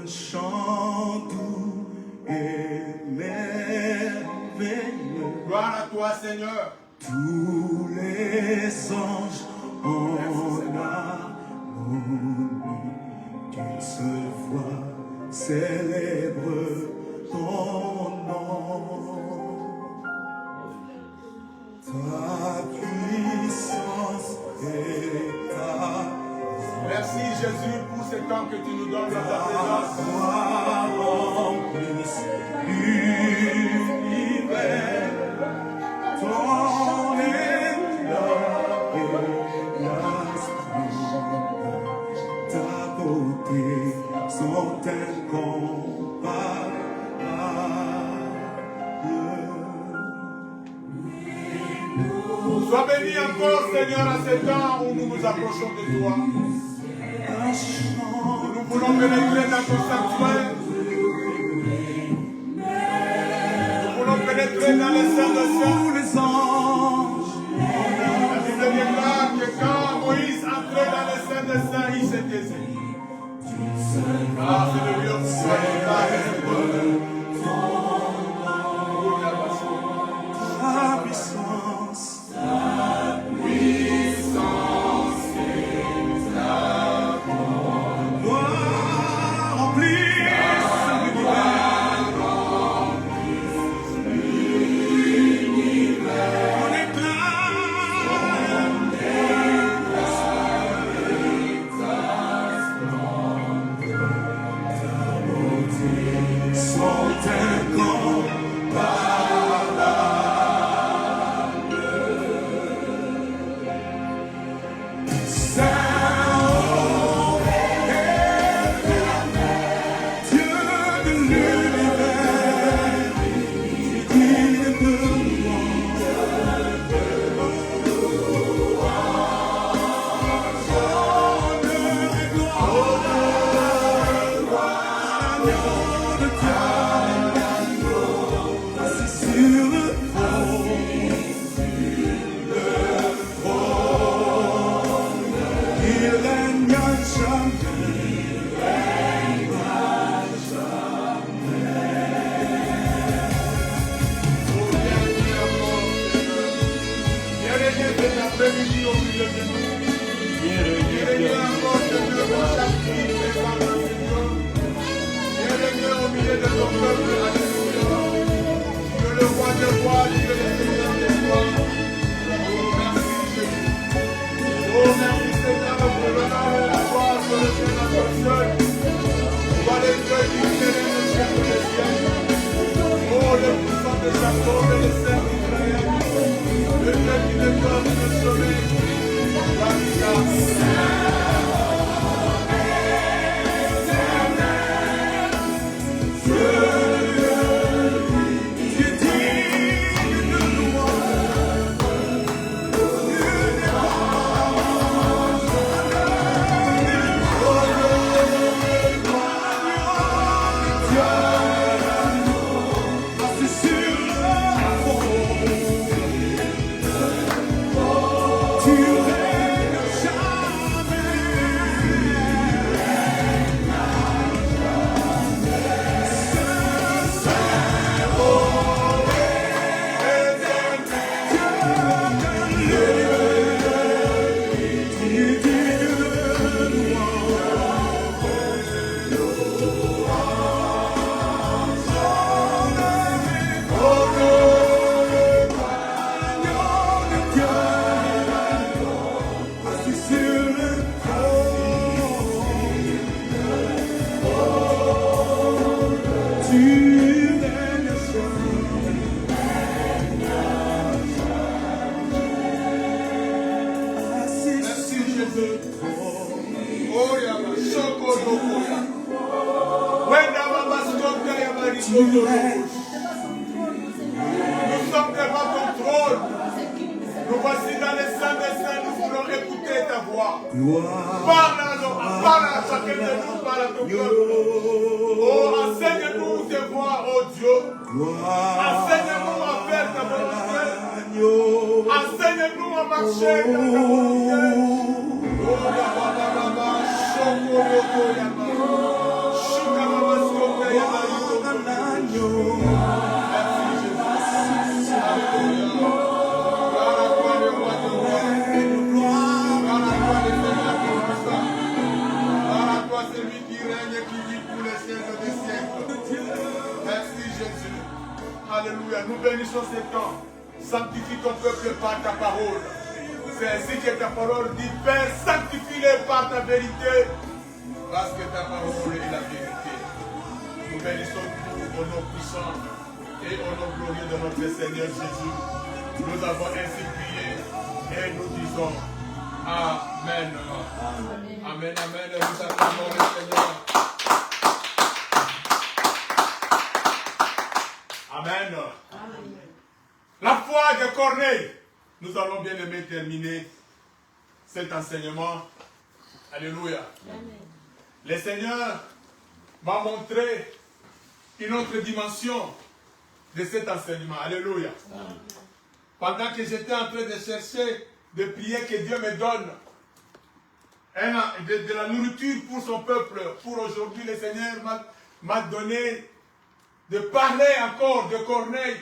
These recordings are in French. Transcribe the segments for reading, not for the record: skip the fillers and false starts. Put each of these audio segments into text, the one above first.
un chant doux et merveilleux. Gloire à toi, Seigneur. Tous les anges en harmonie d'une seule voix célèbrent ton nom. Ta puissance et ta Merci Jésus pour ce temps que tu nous donnes dans ta présence. gloire remplisse l'univers. Ton éclat et la splendeur, ta beauté sont incomparables. Sois béni encore, Seigneur, à ce temps où nous nous approchons de toi. Nous voulons pénétrer dans ton sanctuaire. Nous voulons pénétrer dans les saints de saints. Les anges, La Bible déclare que quand Moïse entrait dans les saints de saints, il s'est taisé. Ah, c'est le lieu où tu as ta puissance, gloire remplisse l'univers. Ton éclat, sont incomparables. Saint éternel, Dieu de l'univers, digne de louange, honneur et gloire, agneau de Dieu, assis sur le trône, il règne à Viens régner cet après-midi au milieu de nous. Viens régner encore, Seigneur, dans chaque vie présente, Seigneur. Viens régner au milieu de ton peuple, alléluia. Tu es le roi des rois, tu es le seigneur des rois. Oh, merci Jésus. Oh, merci Seigneur, pour l'honneur et la gloire sur le ciel notre seul. Toi les dieux du ciel et le ciel de les ciels. Oh, le puissant de Jacob et le Saint d'Israël. Le Dieu qui te donne le sommeil. Nous sommes devant ton trône. Nous voici dans les saints des saints, nous voulons écouter ta voix. Parle à chacun de nous, parle à ton peuple. Oh, enseigne-nous tes voix, oh Dieu. Enseigne-nous à faire ta volonté. Enseigne-nous à marcher dans ta volonté. Oh, règnes, qui vis pour les siècles des siècles. Merci Jésus. Alléluia. Nous bénissons ces temps. Sanctifie ton peuple par ta parole. C'est ainsi que ta parole dit, Père, sanctifie-les par ta vérité, parce que ta parole est la vérité. Nous bénissons tout au nom puissant et au nom glorieux de notre Seigneur Jésus. Nous avons ainsi prié et nous disons Amen. Amen, amen. Nous acclamons le Seigneur. Amen. La foi de Corneille. Nous allons bien aimer terminer cet enseignement. Alléluia. Le Seigneur m'a montré une autre dimension de cet enseignement. Alléluia. Pendant que j'étais en train de chercher, de prier que Dieu me donne de la nourriture pour son peuple, pour aujourd'hui, le Seigneur m'a donné de parler encore de Corneille,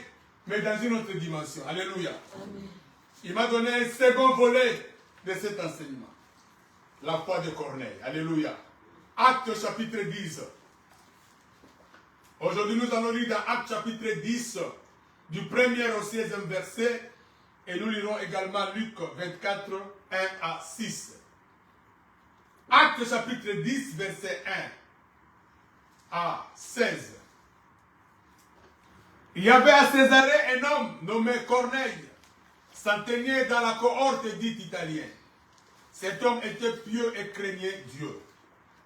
mais dans une autre dimension. Alléluia. Amen. Il m'a donné un second volet de cet enseignement. La foi de Corneille. Alléluia. Actes chapitre 10. Aujourd'hui, nous allons lire dans Actes chapitre 10, du 1er au 16e verset, et nous lirons également Luc 24, 1 à 6. Actes chapitre 10, verset 1 à 16. Il y avait à Césarée un homme nommé Corneille, centenier dans la cohorte dite italienne. Cet homme était pieux et craignait Dieu.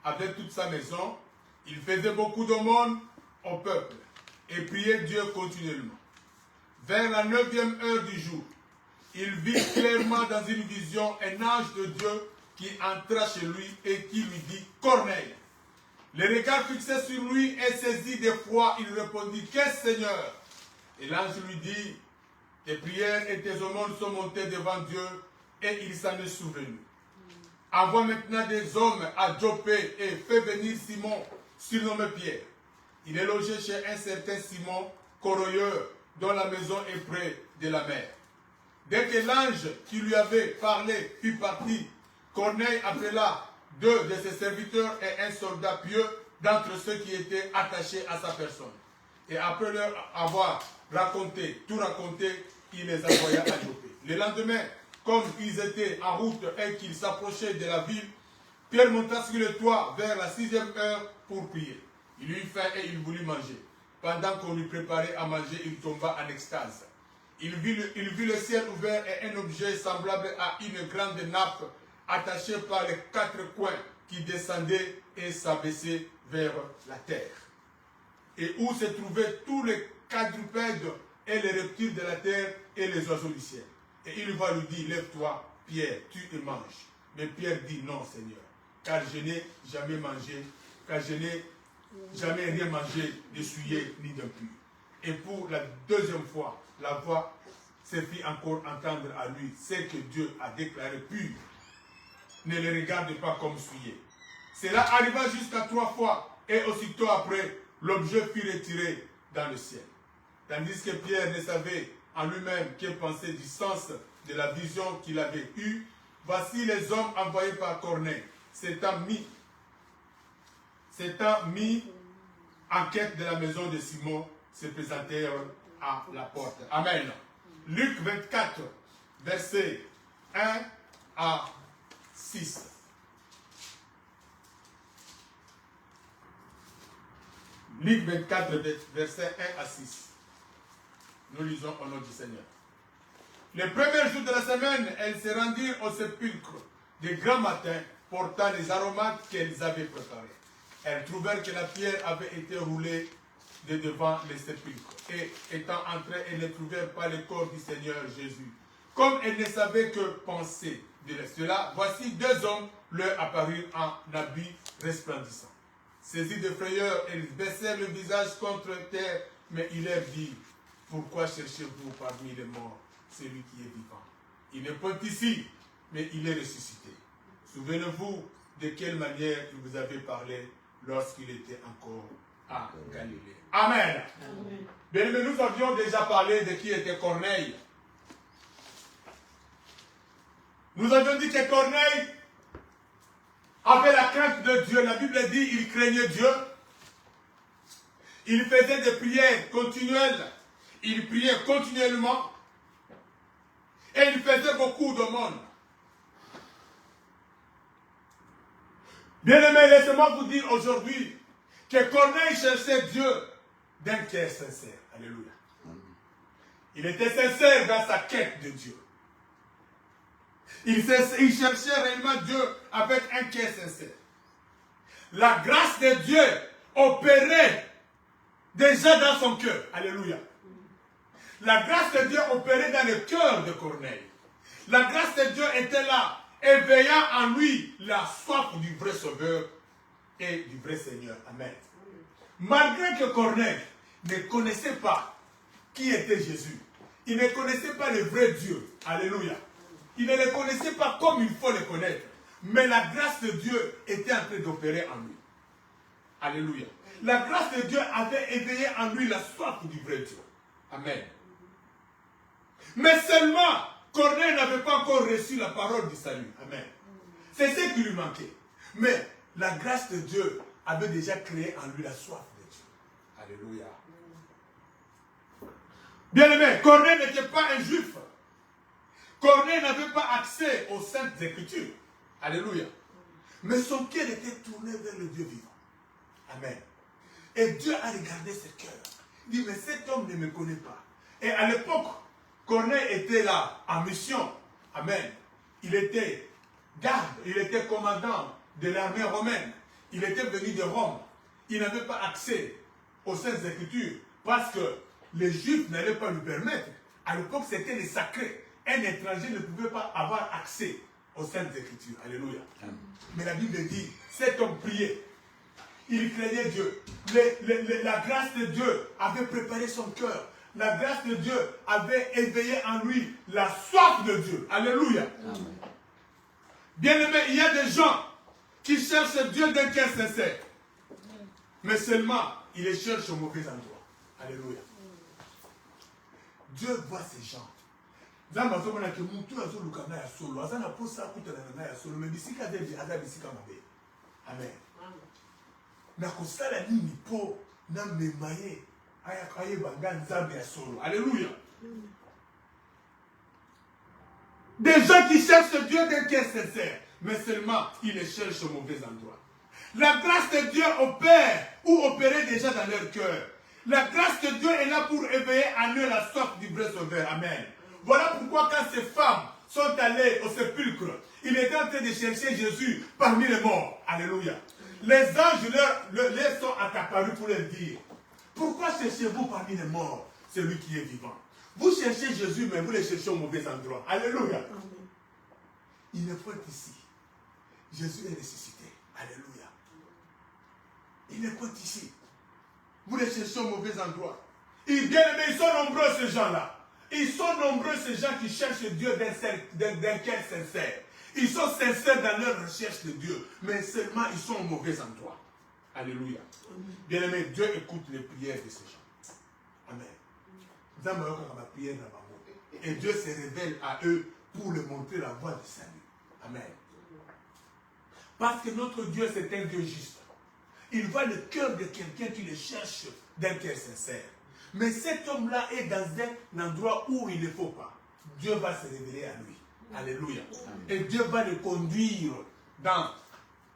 Avec toute sa maison, il faisait beaucoup d'aumônes au peuple et priait Dieu continuellement. Vers la 9e heure du jour, il vit clairement dans une vision un ange de Dieu qui entra chez lui et qui lui dit « Corneille ». Le regard fixé sur lui et saisi d'effroi, il répondit « Qu'est-ce, Seigneur ?» Et l'ange lui dit « Tes prières et tes aumônes sont montées devant Dieu et il s'en est souvenu. Envoie maintenant des hommes à Joppé et fais venir Simon, surnommé Pierre. Il est logé chez un certain Simon, corroyeur, dont la maison est près de la mer. » Dès que l'ange qui lui avait parlé fut parti, Corneille appela 2 de ses serviteurs et un soldat pieux d'entre ceux qui étaient attachés à sa personne. Et après leur avoir tout raconté, il les envoya à Joppé. Le lendemain, comme ils étaient en route et qu'ils s'approchaient de la ville, Pierre monta sur le toit vers la 6e heure pour prier. Il eut faim et il voulut manger. Pendant qu'on lui préparait à manger, il tomba en extase. Il vit le ciel ouvert et un objet semblable à une grande nappe attachée par les 4 coins qui descendait et s'abaissait vers la terre. Et où se trouvaient tous les quadrupèdes et les reptiles de la terre et les oiseaux du ciel. Et il va lui dire, lève-toi, Pierre, tue et mange. Mais Pierre dit, non, Seigneur, car je n'ai jamais mangé, car je n'ai jamais rien mangé de souillé ni d'impur. Et pour la 2e fois, la voix se fit encore entendre à lui, c'est que Dieu a déclaré pur. Ne le regarde pas comme souillé. Cela arriva jusqu'à 3 fois, et aussitôt après, l'objet fut retiré dans le ciel. Tandis que Pierre ne savait en lui-même que penser du sens de la vision qu'il avait eue, voici les hommes envoyés par Corneille, s'étant mis en quête de la maison de Simon, se présentèrent à la porte. Amen. Luc 24, versets 1 à 6. Luc 24, versets 1 à 6. Nous lisons au nom du Seigneur. Le premier jour de la semaine, elles se rendirent au sépulcre de grand matin, portant les aromates qu'elles avaient préparés. Elles trouvèrent que la pierre avait été roulée de devant le sépulcre. Et étant entrées, elles ne trouvèrent pas le corps du Seigneur Jésus. Comme elles ne savaient que penser de cela, voici 2 hommes leur apparurent en habits resplendissants. Saisis de frayeur, elles baissèrent le visage contre terre, mais il leur dit, pourquoi cherchez-vous parmi les morts celui qui est vivant? Il n'est pas ici, mais il est ressuscité. Souvenez-vous de quelle manière il vous avait parlé lorsqu'il était encore à Galilée. Amen. Amen. Bien, mais nous avions déjà parlé de qui était Corneille. Nous avions dit que Corneille avait la crainte de Dieu. La Bible dit il craignait Dieu. Il faisait des prières continuelles. Il priait continuellement. Et il faisait beaucoup d'aumônes. Bien-aimés, laissez-moi vous dire aujourd'hui que Corneille cherchait Dieu d'un cœur sincère. Alléluia. Il était sincère dans sa quête de Dieu. Il cherchait réellement Dieu avec un cœur sincère. La grâce de Dieu opérait déjà dans son cœur. Alléluia. La grâce de Dieu opérait dans le cœur de Corneille. La grâce de Dieu était là, éveillant en lui la soif du vrai Sauveur et du vrai Seigneur. Amen. Malgré que Corneille ne connaissait pas qui était Jésus, il ne connaissait pas le vrai Dieu. Alléluia. Il ne le connaissait pas comme il faut le connaître. Mais la grâce de Dieu était en train d'opérer en lui. Alléluia. La grâce de Dieu avait éveillé en lui la soif du vrai Dieu. Amen. Mais seulement, Corneille n'avait pas encore reçu la parole du salut. Amen. C'est ce qui lui manquait. Mais la grâce de Dieu avait déjà créé en lui la soif de Dieu. Alléluia. Bien-aimé, Corneille n'était pas un juif. Corneille n'avait pas accès aux saintes écritures. Alléluia. Mais son cœur était tourné vers le Dieu vivant. Amen. Et Dieu a regardé ce cœur. Il dit, mais cet homme ne me connaît pas. Et à l'époque, Corneille était là en mission. Amen. Il était garde, il était commandant de l'armée romaine. Il était venu de Rome. Il n'avait pas accès aux saintes écritures parce que les Juifs n'allaient pas lui permettre. À l'époque, c'était les sacrés. Un étranger ne pouvait pas avoir accès aux saintes écritures. Alléluia. Amen. Mais la Bible dit, cet homme priait. Il craignait Dieu. La grâce de Dieu avait préparé son cœur. La grâce de Dieu avait éveillé en lui la soif de Dieu. Alléluia. Amen. Bien-aimé, il y a des gens qui cherchent Dieu d'un cœur sincère. Mais seulement, ils les cherchent au mauvais endroit. Alléluia. Dieu voit ces gens. Amen. Alléluia. Des gens qui cherchent Dieu d'un cœur sincère, mais seulement ils les cherchent au mauvais endroit. La grâce de Dieu opère ou opérait déjà dans leur cœur. La grâce de Dieu est là pour éveiller en eux la soif du vrai Sauveur. Amen. Voilà pourquoi quand ces femmes sont allées au sépulcre, ils étaient en train de chercher Jésus parmi les morts. Alléluia. Les anges leur sont apparus pour leur dire, pourquoi cherchez-vous parmi les morts celui qui est vivant? Vous cherchez Jésus, mais vous le cherchez au mauvais endroit. Alléluia. Amen. Il n'est pas ici. Jésus est ressuscité. Alléluia. Il n'est pas ici. Vous le cherchez au mauvais endroit. Et bien aimé, ils sont nombreux ces gens-là. Ils sont nombreux ces gens qui cherchent Dieu d'un cœur sincère. Ils sont sincères dans leur recherche de Dieu, mais seulement ils sont au mauvais endroit. Alléluia. Bien aimé, Dieu écoute les prières de ces gens. Amen. Et Dieu se révèle à eux pour leur montrer la voie du salut. Amen. Parce que notre Dieu, c'est un Dieu juste. Il voit le cœur de quelqu'un qui le cherche d'un cœur sincère. Mais cet homme-là est dans un endroit où il ne faut pas. Dieu va se révéler à lui. Alléluia. Et Dieu va le conduire dans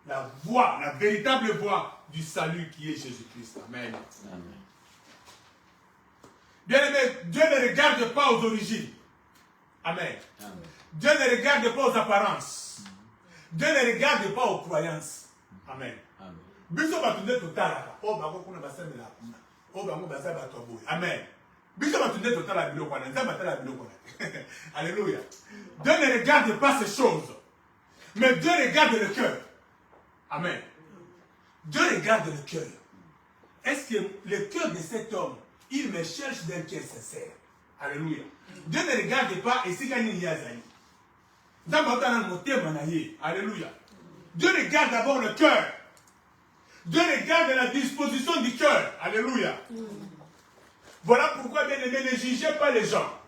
la voie, la véritable voie du salut qui est Jésus-Christ. Amen. Amen. Bien aimé, Dieu ne regarde pas aux origines. Amen. Amen. Dieu ne regarde pas aux apparences. Dieu ne regarde pas aux croyances. Amen. Amen. Alléluia. Dieu ne regarde pas ces choses. Mais Dieu regarde le cœur. Amen. Dieu regarde le cœur. Est-ce que le cœur de cet homme, il me cherche d'un cœur sincère? Alléluia. Dieu ne regarde pas et si il y a Alléluia. Dieu regarde d'abord le cœur. Dieu regarde la disposition du cœur. Alléluia. Voilà pourquoi, bien aimé, ne jugez pas les gens.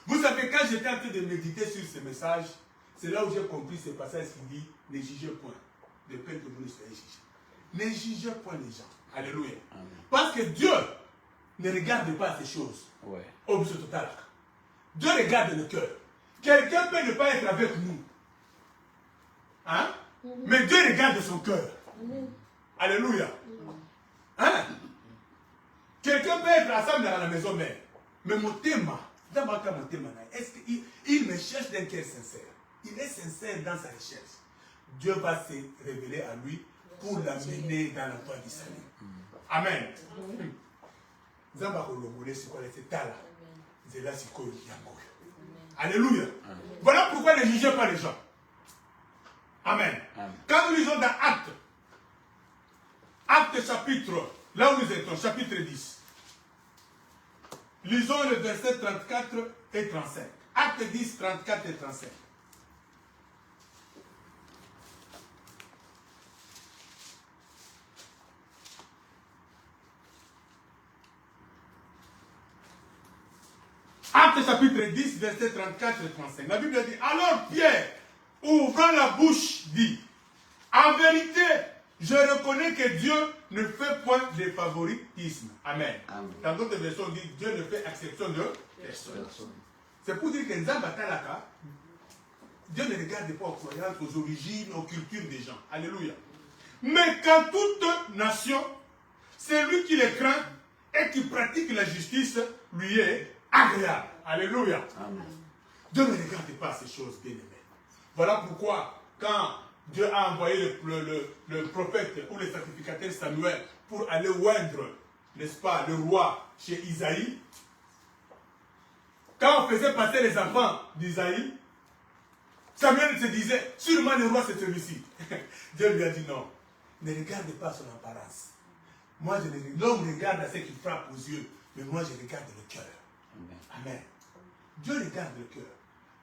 Vous savez, quand j'étais en train de méditer sur ce message, C'est là où j'ai compris ce passage qui dit ne jugez point, de peur que vous ne soyez jugés. Ne jugez point les gens. Alléluia. Amen. Parce que Dieu ne regarde pas ces choses. Ouais. Au bout total. Dieu regarde le cœur. Quelqu'un peut ne pas être avec nous. Hein? Mais Dieu regarde son cœur. Alléluia. Hein? Quelqu'un peut être ensemble dans la maison mère. Mais mon thème, est-ce qu'il me cherche d'un cœur sincère? Il est sincère dans sa recherche. Dieu va se révéler à lui pour l'amener dans la voie du salut. Amen. Alléluia. Voilà pourquoi ne jugez pas les gens. Amen. Quand nous lisons dans Actes chapitre, là où nous étions, chapitre 10. Lisons le verset 34 et 35. Acte 10, 34 et 35. Acte chapitre 10, verset 34 et 35. La Bible dit, alors Pierre, ouvrant la bouche, dit, en vérité, je reconnais que Dieu ne fait point de favoritisme. Amen. Amen. Dans d'autres versions, on dit, Dieu ne fait exception de personne. C'est pour dire que Nzambatalaka, Dieu ne regarde pas aux croyances, aux origines, aux cultures des gens. Alléluia. Mais quand toute nation, c'est lui qui les craint et qui pratique la justice, lui est agréable. Alléluia. Amen. Dieu ne regarde pas ces choses, bien aimées. Voilà pourquoi, quand Dieu a envoyé le prophète ou le sacrificateur Samuel pour aller oindre, n'est-ce pas, le roi chez Isaïe, quand on faisait passer les enfants d'Isaïe, Samuel se disait, sûrement le roi c'est celui-ci. Dieu lui a dit non, ne regarde pas son apparence. Moi, l'homme regarde à ce qui frappe aux yeux, mais moi je regarde le cœur. Amen. Dieu regarde le cœur.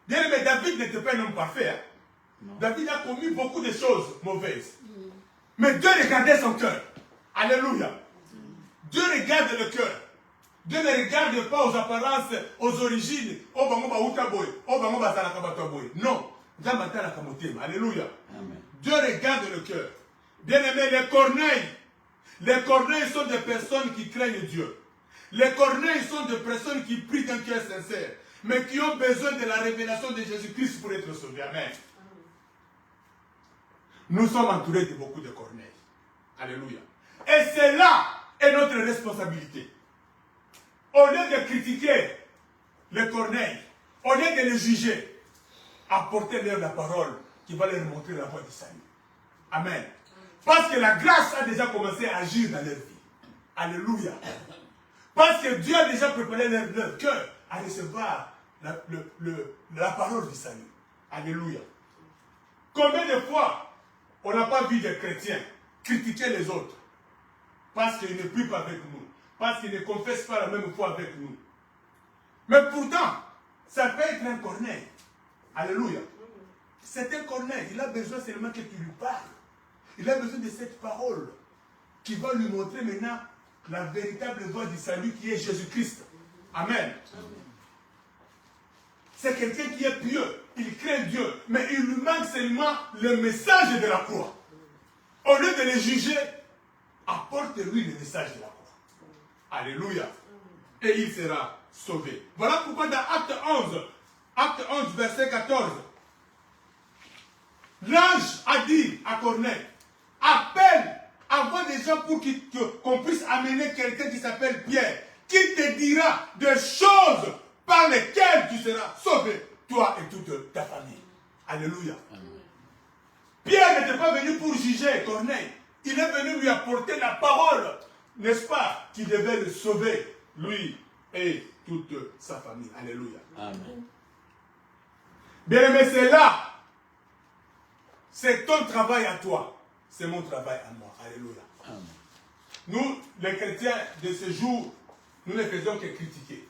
Bien aimé, David n'était pas un homme parfait. Hein? David a commis beaucoup de choses mauvaises. Mais Dieu regardait son cœur. Alléluia. Dieu regarde le cœur. Dieu ne regarde pas aux apparences, aux origines. Non. Alléluia. Amen. Dieu regarde le cœur. Bien aimé, les corneilles. Les corneilles sont des personnes qui craignent Dieu. Les corneilles sont des personnes qui prient d'un cœur sincère, mais qui ont besoin de la révélation de Jésus-Christ pour être sauvés. Amen. Nous sommes entourés de beaucoup de corneilles. Alléluia. Et c'est là est notre responsabilité. Au lieu de critiquer les corneilles, au lieu de les juger, apportez-leur la parole qui va leur montrer la voie du salut. Amen. Parce que la grâce a déjà commencé à agir dans leur vie. Alléluia. Parce que Dieu a déjà préparé leur cœur à recevoir la parole du salut. Alléluia. Combien de fois on n'a pas vu des chrétiens critiquer les autres parce qu'ils ne prient pas avec nous, parce qu'ils ne confessent pas la même foi avec nous. Mais pourtant, ça peut être un corneille. Alléluia. C'est un corneille. Il a besoin seulement que tu lui parles. Il a besoin de cette parole qui va lui montrer maintenant la véritable voie du salut qui est Jésus-Christ. Amen. C'est quelqu'un qui est pieux. Il craint Dieu. Mais il lui manque seulement le message de la croix. Au lieu de les juger, apporte-lui le message de la croix. Alléluia. Et il sera sauvé. Voilà pourquoi dans Acte 11, verset 14, l'ange a dit à Corneille, appelle, envoie des gens pour qu'on puisse amener quelqu'un qui s'appelle Pierre, qui te dira des choses par lesquelles tu seras sauvé, toi et toute ta famille. Alléluia. Pierre n'était pas venu pour juger Corneille. Il est venu lui apporter la parole, n'est-ce pas, qui devait le sauver, lui et toute sa famille. Alléluia. Amen. Bien aimé, c'est là. C'est ton travail à toi. C'est mon travail à moi. Alléluia. Amen. Nous, les chrétiens de ce jour, nous ne faisons que critiquer.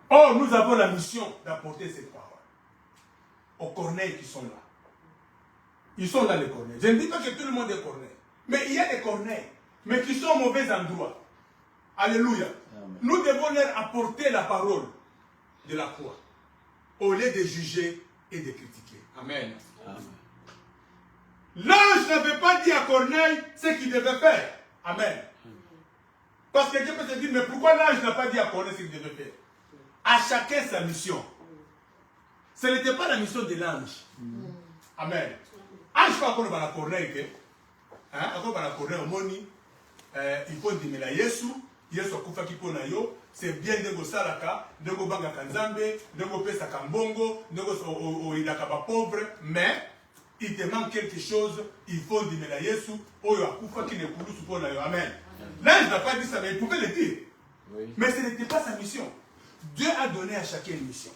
Or, nous avons la mission d'apporter cette parole aux corneilles qui sont là. Ils sont là, les corneilles. Je ne dis pas que tout le monde est corneille. Mais il y a des corneilles, mais qui sont au mauvais endroit. Alléluia. Amen. Nous devons leur apporter la parole de la croix, au lieu de juger et de critiquer. Amen. L'ange n'avait pas dit à Corneille ce qu'il devait faire. Amen. Parce que Dieu peut se dire, mais pourquoi l'ange n'a pas dit à Corneille ce qu'il devait faire? À chacun sa mission. Ce n'était pas la mission de l'ange. Amen. Ange pas encore dans la Corneille. Encore dans la Corneille, au moni, il faut dire la Yesu, Yesu akufa kipo na yo, c'est bien de salaka, de go banga kanzambe, de go pesa kambongo, de go oidaka ba pauvre, mais il te manque quelque chose, il faut dire la Yesu, oyo akufa ki ne kulu supo na yo. Amen. L'ange n'a pas dit ça, mais il pouvait le dire. Oui. Mais ce n'était pas sa mission. Dieu a donné à chacun une mission.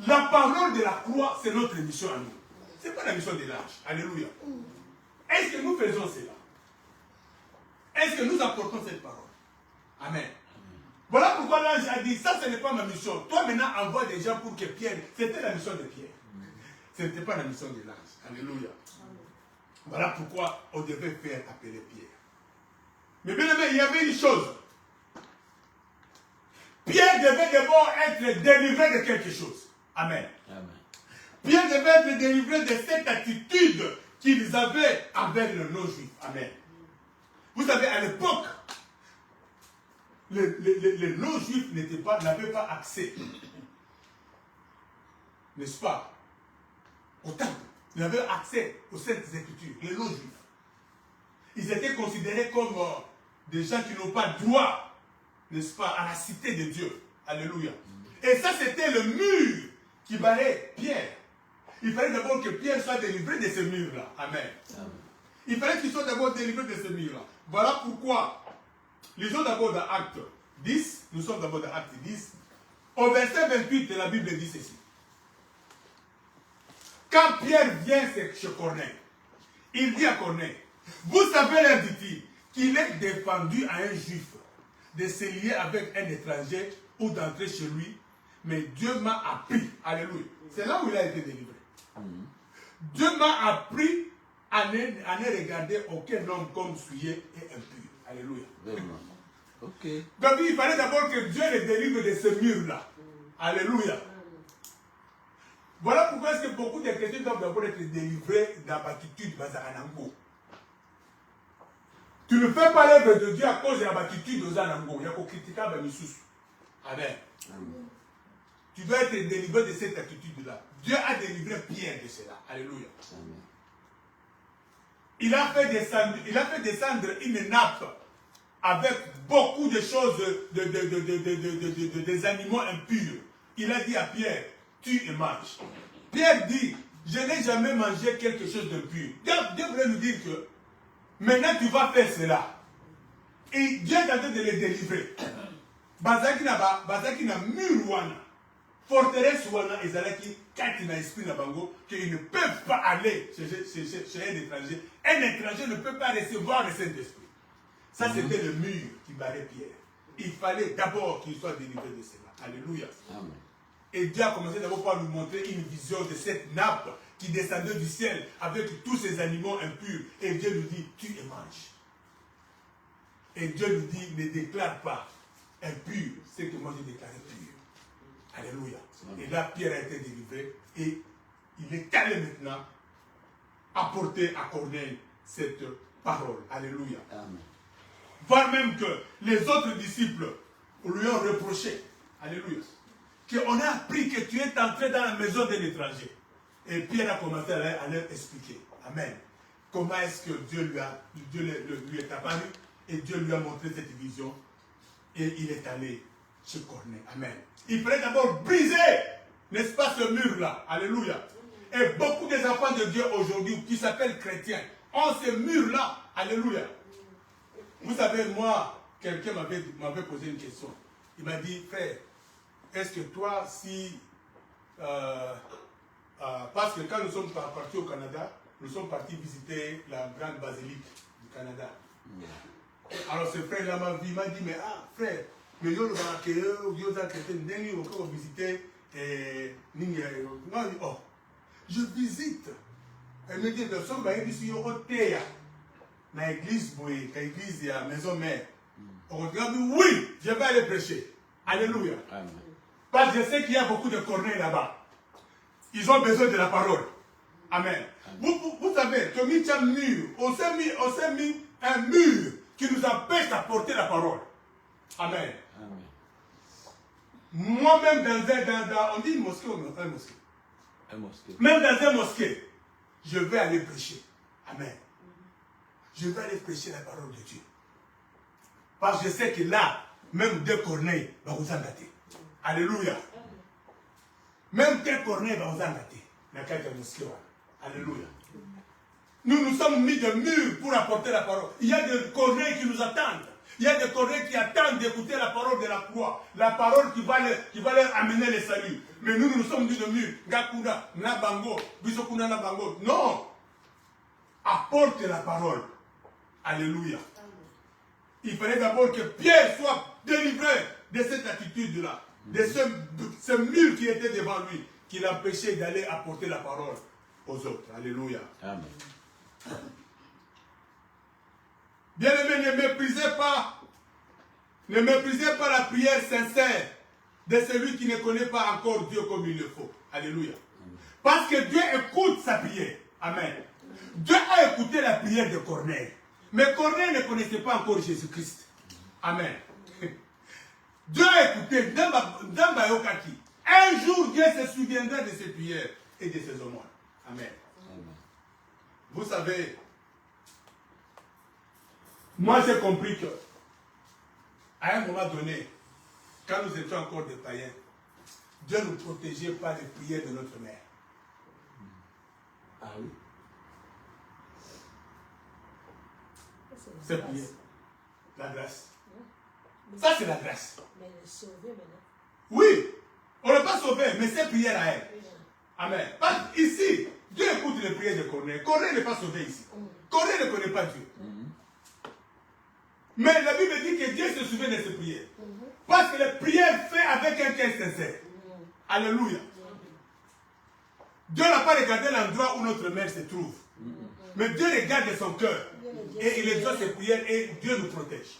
La parole de la croix, c'est notre mission à nous. Ce n'est pas la mission de l'ange. Alléluia. Est-ce que nous faisons cela? Est-ce que nous apportons cette parole? Amen. Voilà pourquoi l'ange a dit, ça ce n'est pas ma mission. Toi maintenant envoie des gens pour que Pierre, c'était la mission de Pierre. Ce n'était pas la mission de l'ange. Alléluia. Voilà pourquoi on devait faire appeler Pierre. Mais bien aimé, il y avait une chose. Pierre devait d'abord être délivré de quelque chose. Amen. Amen. Pierre devait être délivré de cette attitude qu'ils avaient avec le non-juif. Amen. Vous savez, à l'époque, les non-juifs n'avaient pas accès, n'est-ce pas, au temple. Ils n'avaient accès aux saintes écritures, les non-juifs. Ils étaient considérés comme des gens qui n'ont pas droit, n'est-ce pas, à la cité de Dieu. Alléluia. Et ça, c'était le mur qui barrait Pierre. Il fallait d'abord que Pierre soit délivré de ce mur-là. Amen. Amen. Il fallait qu'il soit d'abord délivré de ce mur-là. Voilà pourquoi, lisons d'abord dans Acte 10, nous sommes d'abord dans Acte 10, au verset 28 de la Bible dit ceci. Quand Pierre vient chez Corneille, il dit à Corneille, vous savez, leur dit-il, qu'il est défendu à un juif de se lier avec un étranger ou d'entrer chez lui, mais Dieu m'a appris, alléluia, c'est là où il a été délivré. Dieu m'a appris à ne regarder aucun homme comme souillé et impur. Alléluia. Okay. Donc il fallait d'abord que Dieu le délivre de ce mur-là. Alléluia. Voilà pourquoi est-ce que beaucoup de chrétiens doivent d'abord être délivrés de la bâtitude Bazaranango. Tu ne fais pas l'œuvre de Dieu à cause de la bâtitude aux Anango. Il y a qu'on critique à Bamissus. Amen. Amen. Tu dois être délivré de cette attitude-là. Dieu a délivré Pierre de cela. Alléluia. Amen. Il a fait descendre une nappe avec beaucoup de choses, des animaux impurs. Il a dit à Pierre, tu et mange. Pierre dit, je n'ai jamais mangé quelque chose d'impur. Dieu voulait nous dire que maintenant tu vas faire cela. Et Dieu est en train de les délivrer. Bazaki na murwana. Forteresse wana ezalaki kati na esprit na bango qu'ils ne peuvent pas aller chez un étranger. Un étranger ne peut pas recevoir le Saint-Esprit. Ça c'était le mur qui barrait Pierre. Il fallait d'abord qu'il soit délivré de cela. Alléluia. Amen. Et Dieu a commencé d'abord par nous montrer une vision de cette nappe qui descendait du ciel avec tous ces animaux impurs. Et Dieu lui dit, tu et mange. Et Dieu lui dit, ne déclare pas impur ce que moi j'ai déclaré pur. Alléluia. Amen. Et là, Pierre a été délivré et il est allé maintenant apporter à Corneille cette parole. Alléluia. Amen. Voire même que les autres disciples lui ont reproché. Alléluia. Qu'on a appris que tu es entré dans la maison de l'étranger. Et Pierre a commencé à leur expliquer. Amen. Comment est-ce que Dieu lui est apparu et Dieu lui a montré cette vision et il est allé chez Corneille. Amen. Il fallait d'abord briser, n'est-ce pas, ce mur-là. Alléluia. Et beaucoup des enfants de Dieu aujourd'hui qui s'appellent chrétiens ont ce mur-là. Alléluia. Vous savez, moi, quelqu'un m'avait posé une question. Il m'a dit, frère, est-ce que toi, si... parce que quand nous sommes partis au Canada, nous sommes partis visiter la grande basilique du Canada. Alors ce frère-là m'a dit, mais frère, mais yo le accueillir, yo chrétien, on peut visiter oh, je visite. Elle me dit, nous sommes ici au Théa, dans l'église, l'église à maison mère. On dit, oui, je vais aller prêcher. Alléluia. Amen. Parce que je sais qu'il y a beaucoup de Corneilles là-bas. Ils ont besoin de la parole. Amen. Vous savez, que mis un mur, on s'est mis un mur qui nous empêche d'apporter la parole. Amen. Moi-même, on dit une mosquée ou un mosquée? Un mosquée. Même dans un mosquée, je vais aller prêcher. Amen. Je vais aller prêcher la parole de Dieu. Parce que je sais que là, même deux corneilles va vous en gâter. Alléluia. Même deux corneilles va vous en gâter. Dans quelques mosquées. Alléluia. Nous nous sommes mis de murs pour apporter la parole. Il y a des corneilles qui nous attendent. Il y a des corneilles qui attendent d'écouter la parole de la croix. La parole qui va leur amener le salut. Mais nous sommes mis de murs. Gakuna, Nabango, Bisokuna Nabango. Non. Apporte la parole. Alléluia. Il fallait d'abord que Pierre soit délivré de cette attitude-là. De ce mur qui était devant lui. Qui l'empêchait d'aller apporter la parole aux autres. Alléluia. Amen. Bien-aimés, ne méprisez pas la prière sincère de celui qui ne connaît pas encore Dieu comme il le faut. Alléluia. Parce que Dieu écoute sa prière. Amen. Dieu a écouté la prière de Corneille. Mais Corneille ne connaissait pas encore Jésus-Christ. Amen. Dieu a écouté dans Bayokaki. Un jour, Dieu se souviendra de ses prières et de ses aumônes. Amen. Vous savez, moi j'ai compris que, à un moment donné, quand nous étions encore des païens, Dieu nous protégeait par les prières de notre mère. Ah oui. C'est prière. La grâce. Ça c'est la grâce. Mais elle est sauvée maintenant. Oui, on n'est pas sauvé, mais c'est prière à elle. Amen. Parce ici, Dieu écoute les prières de Corneille. Corneille n'est pas sauvé ici. Corneille ne connaît pas Dieu. Mais la Bible dit que Dieu se souvient de ses prières. Parce que les prières faites avec un cœur sincère. Alléluia. Dieu n'a pas regardé l'endroit où notre mère se trouve. Mais Dieu regarde son cœur. Et il exauce ses prières et Dieu nous protège.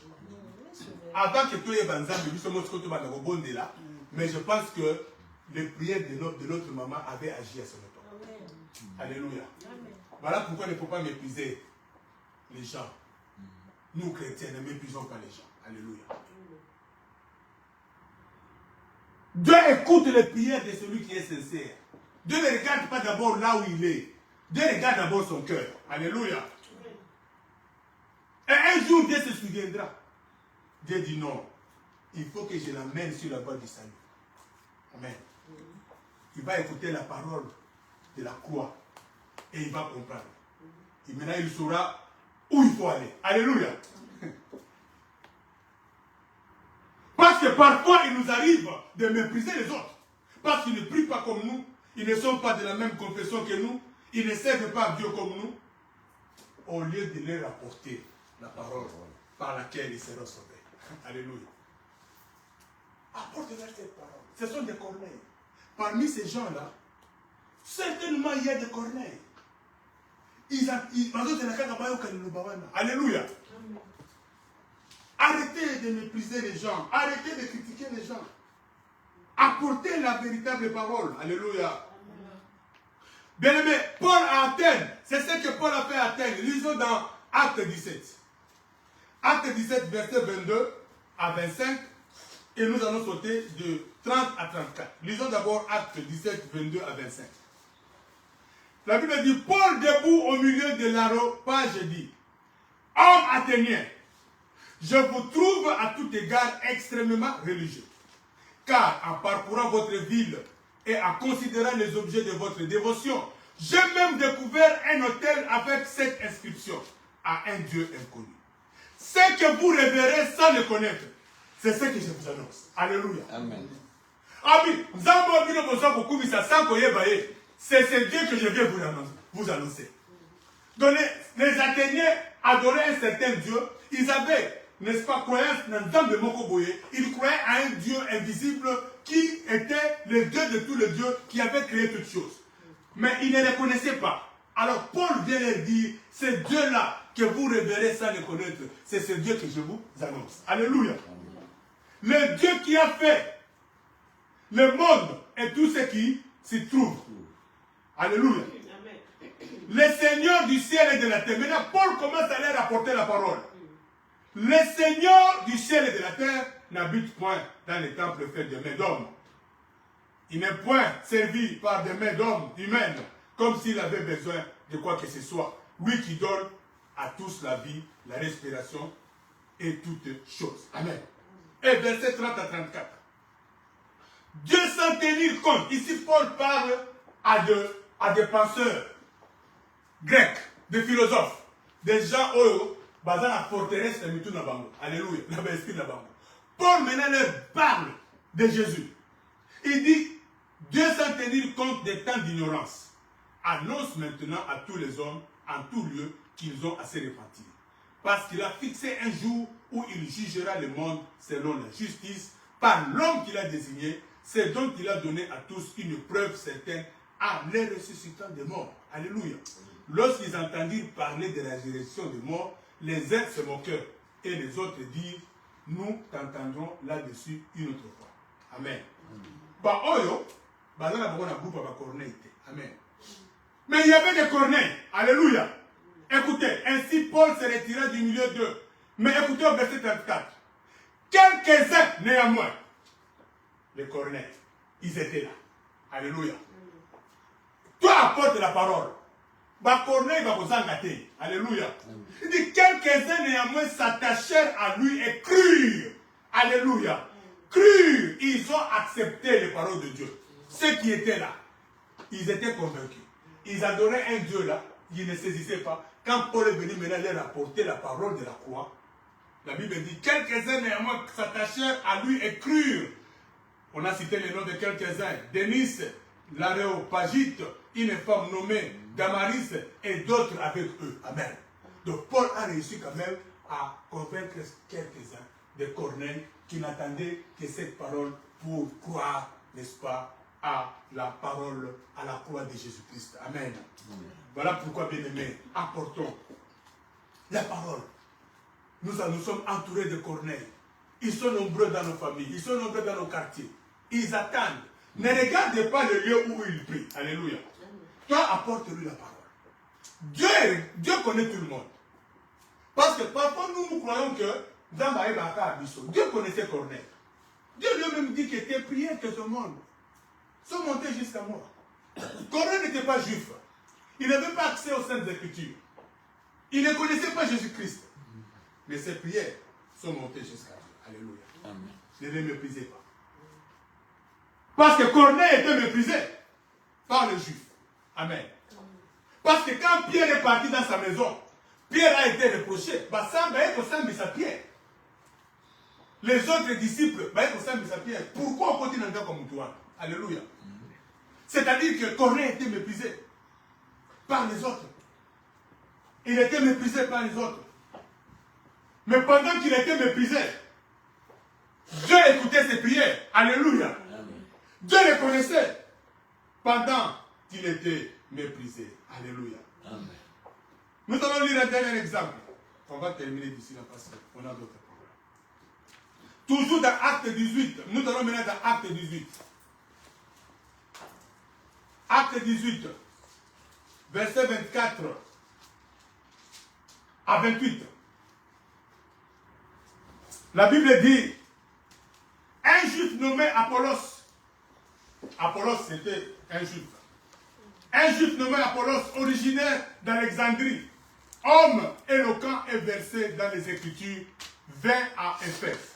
Avant que tout le monde là, mais je pense que les prières de notre maman avaient agi à ce moment. Alléluia. Voilà pourquoi il ne faut pas mépriser les gens. Nous, chrétiens, ne méprisons pas les gens. Alléluia. Dieu écoute les prières de celui qui est sincère. Dieu ne regarde pas d'abord là où il est. Dieu regarde d'abord son cœur. Alléluia. Et un jour, Dieu se souviendra. Dieu dit non. Il faut que je l'amène sur la voie du salut. Amen. Il va écouter la parole de la croix. Et il va comprendre. Et maintenant, il saura où il faut aller. Alléluia. Parce que parfois, il nous arrive de mépriser les autres. Parce qu'ils ne prient pas comme nous. Ils ne sont pas de la même confession que nous. Ils ne servent pas Dieu comme nous. Au lieu de leur apporter la parole par laquelle ils seront sauvés. Alléluia. Apporte-leur cette parole. Ce sont des corneilles. Parmi ces gens-là, certainement il y a des corneilles. Alléluia. Arrêtez de mépriser les gens. Arrêtez de critiquer les gens. Apportez la véritable parole. Alléluia. Bien-aimé, Paul à Athènes, c'est ce que Paul a fait à Athènes. Lisons dans Acte 17. Acte 17, verset 22 à 25. Et nous allons sauter de 30 à 34. Lisons d'abord Acte 17, 22 à 25. La Bible dit, Paul debout au milieu de l'aréopage dit, homme athénien, je vous trouve à tout égard extrêmement religieux. Car en parcourant votre ville et en considérant les objets de votre dévotion, j'ai même découvert un autel avec cette inscription, à un Dieu inconnu. Ce que vous révérez sans le connaître, c'est ce que je vous annonce. Alléluia. Amen. C'est ce Dieu que je viens vous annoncer. Donc les Athéniens adoraient un certain Dieu. Ils avaient, n'est-ce pas, croyance dans Nzambe Mokoboye. Ils croyaient à un Dieu invisible qui était le Dieu de tous les dieux, qui avait créé toutes choses. Mais ils ne le connaissaient pas. Alors Paul vient leur dire, ce Dieu-là que vous révérez sans le connaître, c'est ce Dieu que je vous annonce. Alléluia. Le Dieu qui a fait le monde et tout ce qui s'y trouve. Alléluia. Le Seigneur du ciel et de la terre. Maintenant, Paul commence à leur apporter la parole. Le Seigneur du ciel et de la terre n'habite point dans les temples faits de mains d'hommes. Il n'est point servi par des mains d'hommes humaines, comme s'il avait besoin de quoi que ce soit. Lui qui donne à tous la vie, la respiration et toutes choses. Amen. Et verset 30 à 34. Dieu sans tenir compte. Ici, Paul parle à des penseurs grecs, des philosophes, des gens basés dans la forteresse de Mitou Nabango. Alléluia. Paul maintenant leur parle de Jésus. Il dit, Dieu sans tenir compte des temps d'ignorance, annonce maintenant à tous les hommes, en tout lieu, qu'ils ont à se repentir. Parce qu'il a fixé un jour où il jugera le monde selon la justice, par l'homme qu'il a désigné, c'est donc il a donné à tous une preuve certaine en les ressuscitant des morts. Alléluia. Lorsqu'ils entendirent parler de la résurrection des morts, les uns se moquèrent et les autres dirent, nous t'entendrons là-dessus une autre fois. Amen. Bah, oyo, bah, dans la groupe à Corneille. Amen. Mais il y avait des corneilles. Alléluia. Écoutez, ainsi Paul se retira du milieu d'eux. Mais écoutez au verset 34. Quelques-uns, néanmoins, les corneilles, ils étaient là. Alléluia. Toi apporte la parole. Bah, corneille va vous engager. Alléluia. Il dit quelques-uns néanmoins s'attachèrent à lui et crurent. Alléluia. Crurent. Ils ont accepté les paroles de Dieu. Ceux qui étaient là, ils étaient convaincus. Ils adoraient un Dieu là. Ils ne saisissaient pas. Quand Paul est venu maintenant leur apporter la parole de la croix, la Bible dit quelques-uns néanmoins s'attachèrent à lui et crurent. On a cité le nom de quelques-uns. Denis, l'Aréopagite, une femme nommée Damaris et d'autres avec eux. Amen. Donc Paul a réussi quand même à convaincre quelques-uns de Corneille qui n'attendaient que cette parole pour croire, n'est-ce pas, à la parole, à la croix de Jésus-Christ. Amen. Voilà pourquoi, bien-aimés, apportons la parole. Nous sommes entourés de Corneilles. Ils sont nombreux dans nos familles, ils sont nombreux dans nos quartiers. Ils attendent. Ne regardez pas le lieu où ils prient. Alléluia. Toi, apporte-lui la parole. Dieu connaît tout le monde. Parce que parfois, nous croyons que Dieu connaissait Corneille. Dieu lui-même dit que tes prières que ce monde sont montées jusqu'à moi. Corneille n'était pas juif. Il n'avait pas accès aux Saintes Écritures. Il ne connaissait pas Jésus-Christ. Mais ses prières sont montées jusqu'à Dieu. Alléluia. Amen. Ne les méprisez pas. Parce que Corneille était méprisé par les Juifs. Amen. Parce que quand Pierre est parti dans sa maison, Pierre a été reproché. Pierre. Les autres disciples, Pierre. Pourquoi on continue comme toi? Alléluia. C'est-à-dire que Corneille était méprisé par les autres. Il était méprisé par les autres. Mais pendant qu'il était méprisé, Dieu écoutait ses prières. Alléluia. Amen. Dieu le connaissait pendant qu'il était méprisé. Alléluia. Amen. Nous allons lire un dernier exemple. On va terminer d'ici là parce qu'on a d'autres problèmes. Toujours dans Acte 18. Nous allons maintenant dans Acte 18. Acte 18. Verset 24 à 28. La Bible dit, un juif nommé Apollos. Apollos c'était un juif. Un juif nommé Apollos, originaire d'Alexandrie, homme éloquent et versé dans les Écritures, vint à Éphèse.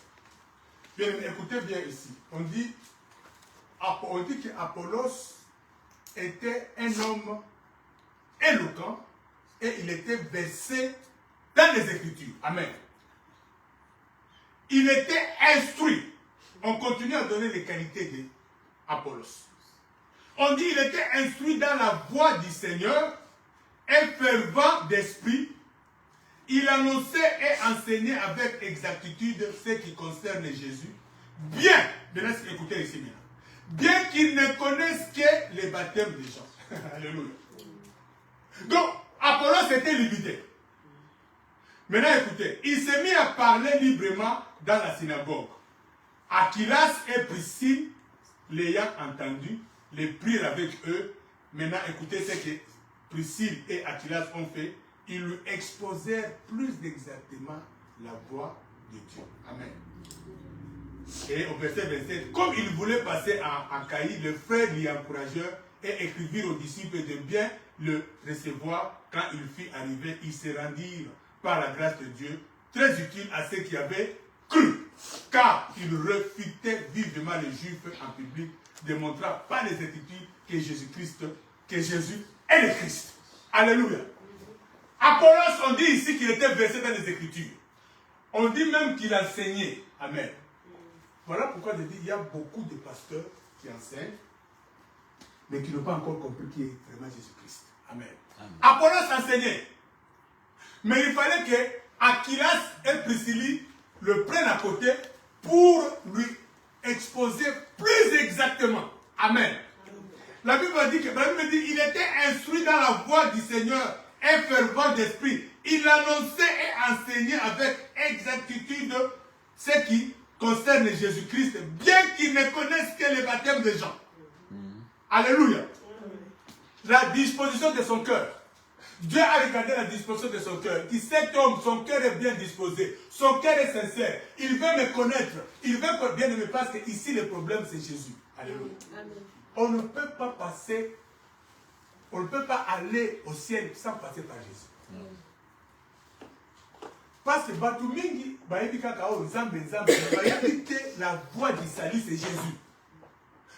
Bien, écoutez bien ici. On dit qu'Apollos était un homme éloquent et il était versé dans les Écritures. Amen. Il était instruit. On continue à donner les qualités d'Apollos. On dit qu'il était instruit dans la voie du Seigneur, et fervent d'esprit. Il annonçait et enseignait avec exactitude ce qui concerne Jésus. Bien, écoutez ici maintenant, bien qu'il ne connaisse que les baptêmes des gens. Alléluia. Donc, Apollos était limité. Maintenant, écoutez, il s'est mis à parler librement dans la synagogue. Aquilas et Priscille, l'ayant entendu, les prirent avec eux Maintenant, écoutez ce que Priscille et Aquilas ont fait. Ils lui exposèrent plus exactement la voix de Dieu. Amen. Et au verset 27, comme il voulait passer en Caïe, les frères l'y encouragèrent et écrivirent aux disciples de bien le recevoir. Quand il fut arrivé, ils se rendirent par la grâce de Dieu, très utile à ceux qui avaient cru, car il refutait vivement les Juifs en public, démontrant par les Écritures que Jésus est le Christ. Alléluia. Apollos, on dit ici qu'il était versé dans les Écritures. On dit même qu'il enseignait. Amen. Voilà pourquoi je dis qu'il y a beaucoup de pasteurs qui enseignent, mais qui n'ont pas encore compris qui est vraiment Jésus-Christ. Amen. Amen. Apollos enseignait. Mais il fallait que Aquilas et Priscille le prennent à côté pour lui exposer plus exactement. Amen. La Bible dit qu'il était instruit dans la voie du Seigneur, un fervent d'esprit. Il annonçait et enseignait avec exactitude ce qui concerne Jésus-Christ, bien qu'il ne connaisse que le baptême des gens. Alléluia. La disposition de son cœur. Dieu a regardé la disposition de son cœur. Il dit, cet homme, son cœur est bien disposé. Son cœur est sincère. Il veut me connaître. Il veut bien me parce que ici le problème c'est Jésus. Alléluia. Amen. On ne peut pas passer, on ne peut pas aller au ciel sans passer par Jésus. Parce que Batumingi, la voie du salut c'est Jésus.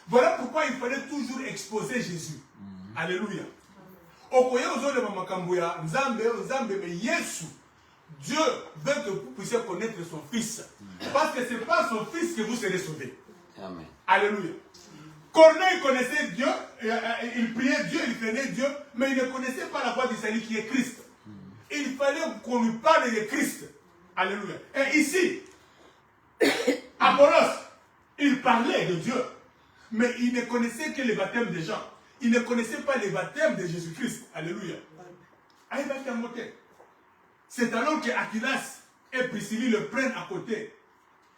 Voilà pourquoi il fallait toujours exposer Jésus. Alléluia. Dieu veut que vous puissiez connaître son Fils. Parce que ce n'est pas son Fils que vous serez sauvés. Amen. Alléluia. Corneille connaissait Dieu, il priait Dieu, il craignait Dieu, mais il ne connaissait pas la voie du salut qui est Christ. Il fallait qu'on lui parle de Christ. Alléluia. Et ici, Apollos, il parlait de Dieu, mais il ne connaissait que le baptême des gens. Il ne connaissait pas le baptême de Jésus-Christ. Alléluia. C'est alors que Aquilas et Priscille le prennent à côté.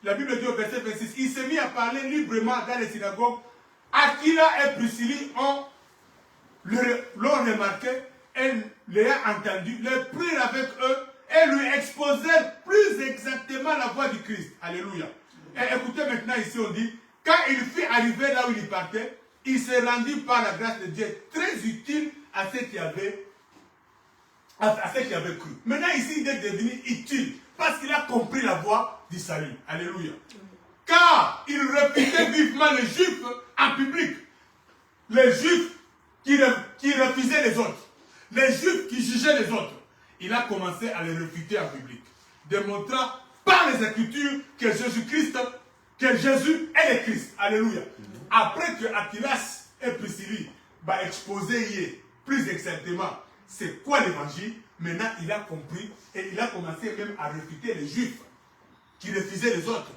La Bible dit au verset 26, il s'est mis à parler librement dans les synagogues. Aquila et Priscille l'ont remarqué et l'ont entendu, le prirent avec eux et lui exposèrent plus exactement la voie du Christ. Alléluia. Et écoutez maintenant ici on dit, quand il fut arrivé là où il partait, il s'est rendu par la grâce de Dieu très utile à ceux qui avaient cru. Maintenant ici il est devenu utile parce qu'il a compris la voie du salut. Alléluia. Car il refutait vivement les Juifs en public. Les Juifs qui refusaient les autres. Les Juifs qui jugeaient les autres. Il a commencé à les refuter en public. Démontrant par les Écritures que Jésus-Christ, que Jésus est le Christ. Alléluia. Après que Aquilas et Priscille exposé plus exactement c'est quoi l'évangile, maintenant il a compris et il a commencé même à refuter les Juifs qui refusaient les autres.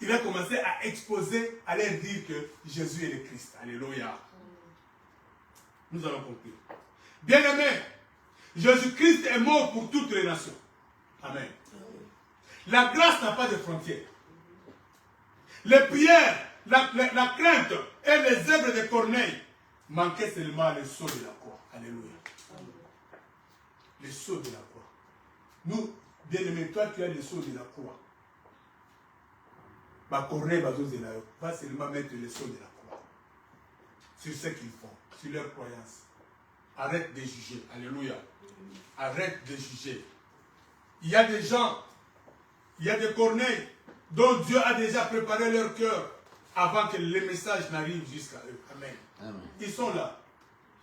Il a commencé à exposer, à leur dire que Jésus est le Christ. Alléluia. Nous allons conclure. Bien-aimés, Jésus-Christ est mort pour toutes les nations. Amen. La grâce n'a pas de frontières. Les prières, la crainte et les œuvres de Corneille manquaient seulement le sceau de la croix. Alléluia. Le sceau de la croix. Nous, bien-aimés, toi tu as le sceau de la croix. Corneille va seulement mettre le sceau de la croix sur ce qu'ils font, sur leur croyance. Arrête de juger. Alléluia. Arrête de juger. Il y a des gens, il y a des Corneilles dont Dieu a déjà préparé leur cœur avant que le message n'arrive jusqu'à eux. Amen. Amen. Ils sont là.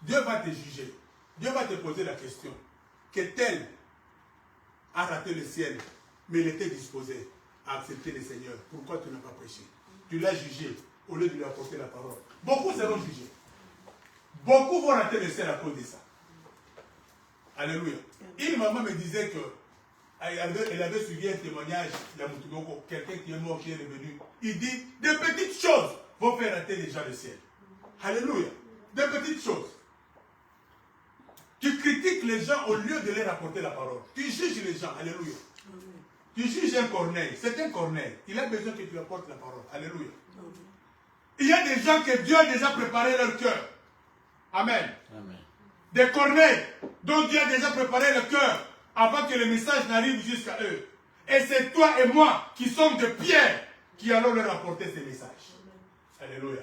Dieu va te juger. Dieu va te poser la question. Que tel a raté le ciel, mais il était disposé à accepter le Seigneur. Pourquoi tu n'as pas prêché? Tu l'as jugé au lieu de lui apporter la parole. Beaucoup seront jugés. Beaucoup vont rater le ciel à cause de ça. Alléluia. Une maman me disait que elle avait suivi un témoignage de quelqu'un qui est mort, qui est revenu. Il dit, des petites choses vont faire rater les gens le ciel. Alléluia. Des petites choses. Tu critiques les gens au lieu de leur apporter la parole. Tu juges les gens. Alléluia. Tu juges un Corneille. C'est un Corneille. Il a besoin que tu lui apportes la parole. Alléluia. Il y a des gens que Dieu a déjà préparé leur cœur. Amen. Amen. Des corneilles dont Dieu a déjà préparé le cœur avant que le message n'arrive jusqu'à eux. Et c'est toi et moi qui sommes de pierre qui allons leur apporter ces messages. Alléluia.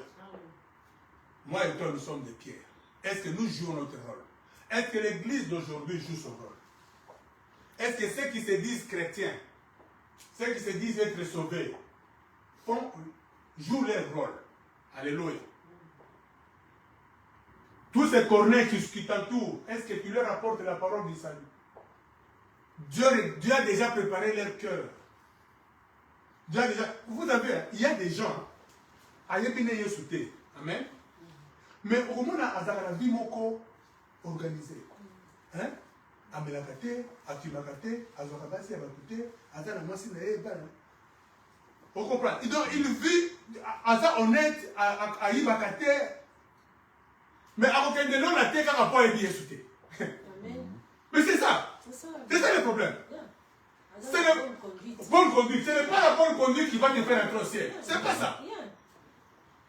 Moi et toi, nous sommes des pierres. Est-ce que nous jouons notre rôle? Est-ce que l'Église d'aujourd'hui joue son rôle? Est-ce que ceux qui se disent chrétiens, ceux qui se disent être sauvés, jouent leur rôle? Alléluia. Tous ces corneilles qui t'entourent, est-ce que tu leur apportes la parole du salut? Dieu a déjà préparé leur cœur. Dieu a déjà... Vous savez, il y a des gens, amen. Mais au moins, à la vie organisée. Hein? À Melakate, à Timakate, à Zorakabasi, à Bakute, à Zanamasi, on comprend. Donc, il vit à ça honnête, à Ibakate. Mais à aucun de nous, la terre n'a pas été sauté. Mais c'est ça. C'est ça le problème. C'est la bonne conduite. Ce n'est pas la bonne conduite qui va te faire entrer au ciel. C'est pas ça.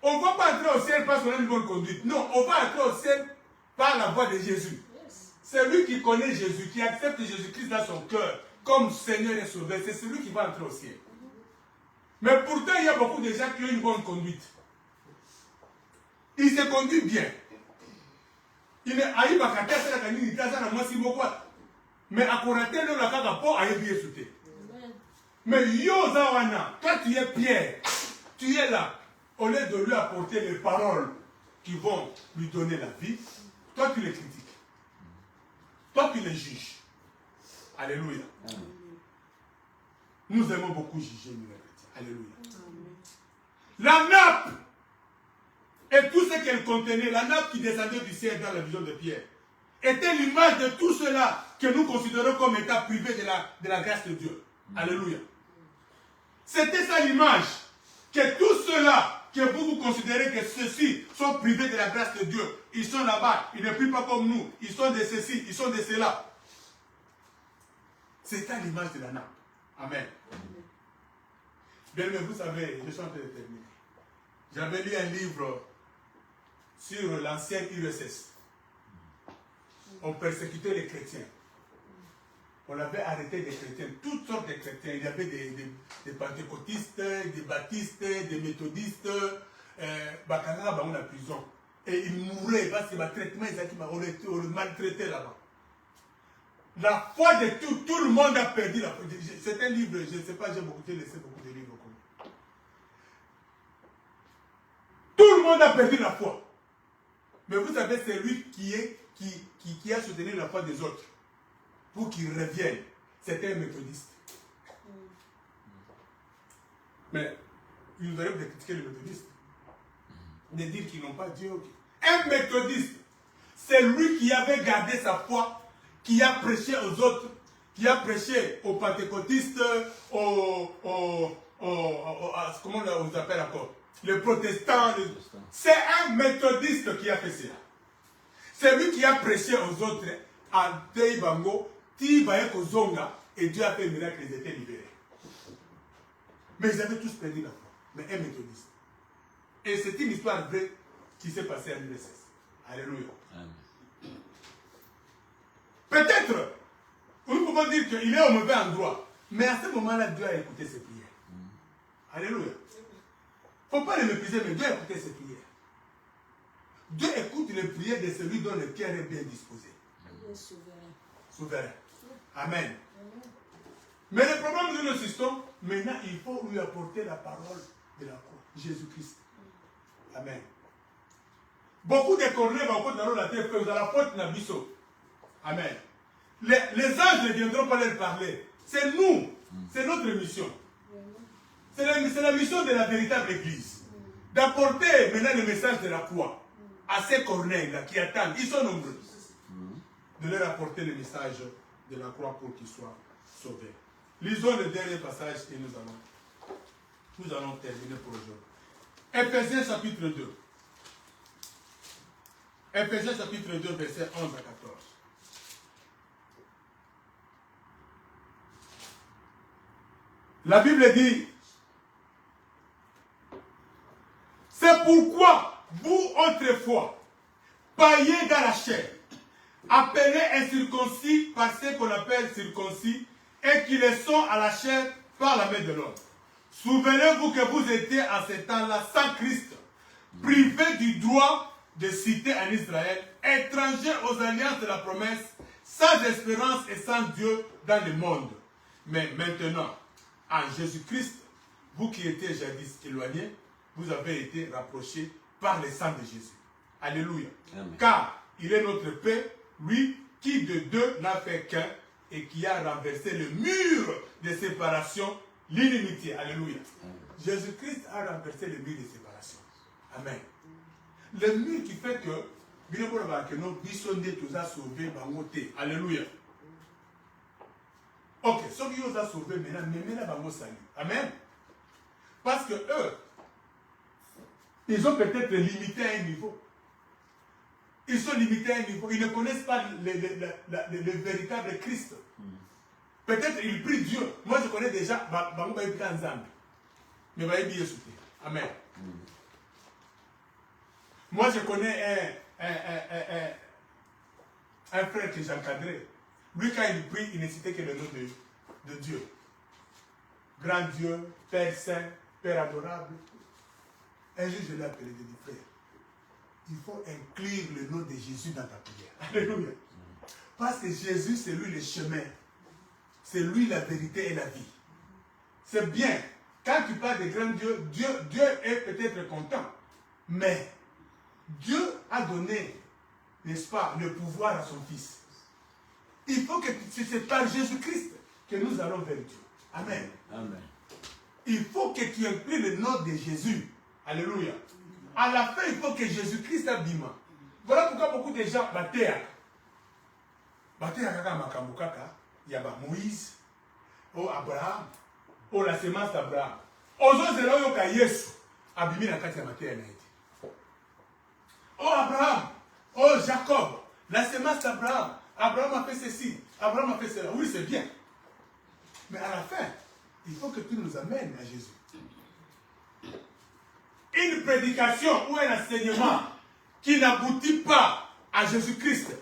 On ne va pas entrer au ciel parce qu'on a une bonne conduite. Non, on va entrer au ciel par la voix de Jésus. Celui qui connaît Jésus, qui accepte Jésus-Christ dans son cœur comme Seigneur et Sauveur, c'est celui qui va entrer au ciel. Mais pourtant, il y a beaucoup de gens qui ont une bonne conduite. Ils se conduisent bien. Il est à Ibakate, c'est la canine, il a moi si beaucoup. Mais à Koraté, nous l'avons pas à bien sauté. Mais yo Zawana, toi tu es Pierre, tu es là. Au lieu de lui apporter les paroles qui vont lui donner la vie, toi tu les critiques. Toi tu les juges. Alléluia. Amen. Nous aimons beaucoup juger, nous les chrétiens. Alléluia. Amen. La nappe et tout ce qu'elle contenait, la nappe qui descendait du ciel dans la vision de Pierre, était l'image de tout cela que nous considérons comme état privé de la grâce de Dieu. Alléluia. C'était ça l'image, que tout cela que vous considérez que ceux-ci sont privés de la grâce de Dieu, ils sont là-bas, ils ne prient pas comme nous, ils sont de ceci, ils sont de cela. C'était l'image de la nappe. Amen. Bien, mais vous savez, je suis en train de terminer. J'avais lu un livre sur l'ancienne URSS. On persécutait les chrétiens. On avait arrêté des chrétiens, toutes sortes de chrétiens. Il y avait des pentecôtistes, des baptistes, des méthodistes. Bakanga, on a prison. Et ils mouraient parce que le traitement, on les maltraitait là-bas. La foi de tout le monde a perdu la foi. C'est un livre, je ne sais pas, j'ai laissé beaucoup de livres comme ça. Tout le monde a perdu la foi. Mais vous savez, c'est lui qui a soutenu la foi des autres pour qu'ils reviennent. C'était un méthodiste. Mais il nous arrive de critiquer les méthodistes, de dire qu'ils n'ont pas Dieu. Un méthodiste, c'est lui qui avait gardé sa foi, qui a prêché aux autres, qui a prêché aux pentecôtistes, comment on les appelle encore, les protestants. C'est un méthodiste qui a fait cela. C'est lui qui a prêché aux autres à Teibango, Tibaeko Zonga, et Dieu a fait un miracle, ils étaient libérés. Mais ils avaient tous perdu la foi. Mais un méthodiste. Et c'est une histoire vraie qui s'est passée à l'URSS. Alléluia. Peut-être, nous pouvons dire qu'il est au mauvais endroit. Mais à ce moment-là, Dieu a écouté ses prières. Alléluia. Il ne faut pas les mépriser, mais Dieu a écouté ses prières. Dieu écoute les prières de celui dont le cœur est bien disposé. Il est souverain. Souverain. Amen. Mais le problème de notre système, maintenant, il faut lui apporter la parole de la croix. Jésus-Christ. Amen. Beaucoup de corneilles vont dans la terre, vous la porte Nabiso. Amen. Les anges ne viendront pas leur parler. C'est nous. C'est notre mission. C'est la mission de la véritable Église. D'apporter maintenant le message de la croix à ces corneilles-là qui attendent. Ils sont nombreux. De leur apporter le message de la croix pour qu'ils soient sauvés. Lisons le dernier passage et nous allons terminer pour aujourd'hui. Éphésiens chapitre 2. Éphésiens chapitre 2, versets 11 à 14. La Bible dit, c'est pourquoi vous autrefois, païens dans la chair, appelés incirconcis par ceux qu'on appelle circoncis, et qui le sont à la chair par la main de l'homme. Souvenez-vous que vous étiez à ce temps-là sans Christ, privés du droit de citer en Israël, étrangers aux alliances de la promesse, sans espérance et sans Dieu dans le monde. Mais maintenant, en Jésus-Christ, vous qui étiez jadis éloignés, vous avez été rapprochés par le sang de Jésus. Alléluia. Amen. Car il est notre paix, lui qui de deux n'a fait qu'un et qui a renversé le mur de séparation, l'inimitié. Alléluia. Jésus-Christ a renversé le mur de séparation. Amen. Le mur qui fait que nous bisonnés tous à sauver bangoté. Alléluia. Ok, ceux qui nous ont sauvés maintenant, mais là, bango salut. Amen. Parce que eux, ils ont peut-être limité à un niveau. Ils sont limités à un niveau. Ils ne connaissent pas le véritable Christ. Peut-être ils prient Dieu. Moi, je connais déjà bango baïbi en Zambie. Mais baïbi est souté. Amen. Moi, je connais un frère que j'encadrais. Lui, quand il prie, il ne citait que le nom de Dieu. Grand Dieu, Père Saint, Père adorable. Un jour, je l'ai appelé, je dis, frère, il faut inclure le nom de Jésus dans ta prière. Alléluia. Parce que Jésus, c'est lui le chemin. C'est lui la vérité et la vie. C'est bien. Quand tu parles de grand Dieu, Dieu est peut-être content. Mais Dieu a donné, n'est-ce pas, le pouvoir à son Fils. Il faut que c'est par Jésus-Christ que nous allons vers Dieu. Amen. Amen. Il faut que tu inclues le nom de Jésus. Alléluia. À la fin, il faut que Jésus-Christ abîme. Voilà pourquoi beaucoup de gens battent. Battent à Makamukaka. Il y a Moïse, Abraham, la sémence d'Abraham. Ozo zero yoka Yesu. Abimi na kati ya matéa na ete. Abraham, Jacob, la sémence d'Abraham. Abraham a fait ceci, Abraham a fait cela. Oui, c'est bien. Mais à la fin, il faut que tu nous amènes à Jésus. Une prédication ou un enseignement qui n'aboutit pas à Jésus-Christ,